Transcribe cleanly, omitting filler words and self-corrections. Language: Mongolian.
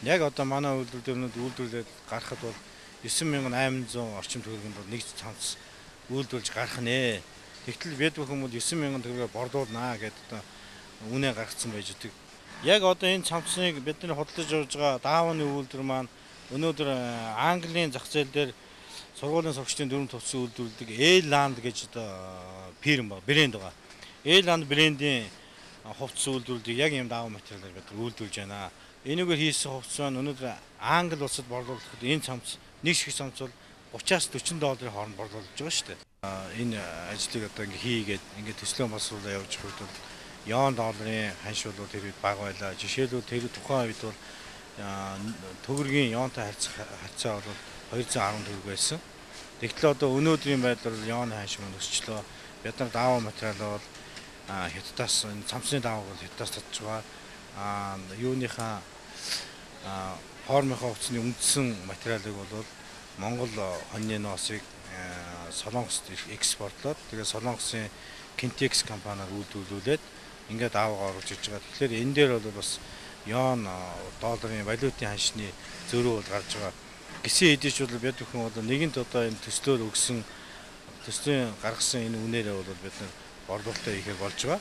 Яг одоо манай үйлдвэрлэлд гарахад бол 9800 орчим төгрөгийн бол нэг цамц үйлдвэрлэж гарах нэ. Тэгтэл бид бүхэн бол 9000 төгрөгөөр борлуулнаа гэдээ одоо үнэ гаргацсан байж байгаа. Яг одоо энэ цамцыг бидний худалдаж явж байгаа даавны үйлдвэр маань өнөөдөр Английн зах зээл дээр сургуулийн сурагчдын дүрм төвчсөн үйлдвэрлэдэг Эланд гэж одоо фирм ба брэнд байгаа. Эланд брэндийн хувцас үйлдвэрлэдэг яг ийм дааван материалаар бид үйлдвэрлэж байна. Энэгээр хийсэн хувцас маань өнөөдөр Англи улсад борлуулахад энэ цамц нэг шиг цамц бол 30-аас 40 долларын хооронд борлуулж байгаа шүү дээ. Энэ ажлыг одоо хийгээд төслөө боловсруулаад явж байхад бол $1 долларын ханш бол тэр үед бага байлаа. Жишээлбэл тэр тухайн үед бол төгрөгийн $-тай харьцаа бол 210 төгрөг байсан. Тэгтэл одоо өнөөдрийн байдлаар $-ны ханш мөн өсчлөө. Бид нар дааван материал бол хятадаас энэ цамцны даавар бол хятадаас татж байгаа. Юуныхаа формынхаа хувцсны үндсэн материалыг бол Монгол хоньны ноосыг Солонгост экспортлоод тэгээд Солонгосын Kintex компаниар үйлдвэрлүүлээд ингээд даавар оруулж иж байгаа. Тэгэхээр энэ дээр бол бас $, долларын валютын ханшны зөрүү бол гарч байгаа. Гисэн хэдийч бол бид бүхэн бол нэгэнт одоо энэ төслөөр өгсөн төслийн гаргасан энэ үнээрээ бол бид нар борлуулалтаа хийхээр болж байгаа.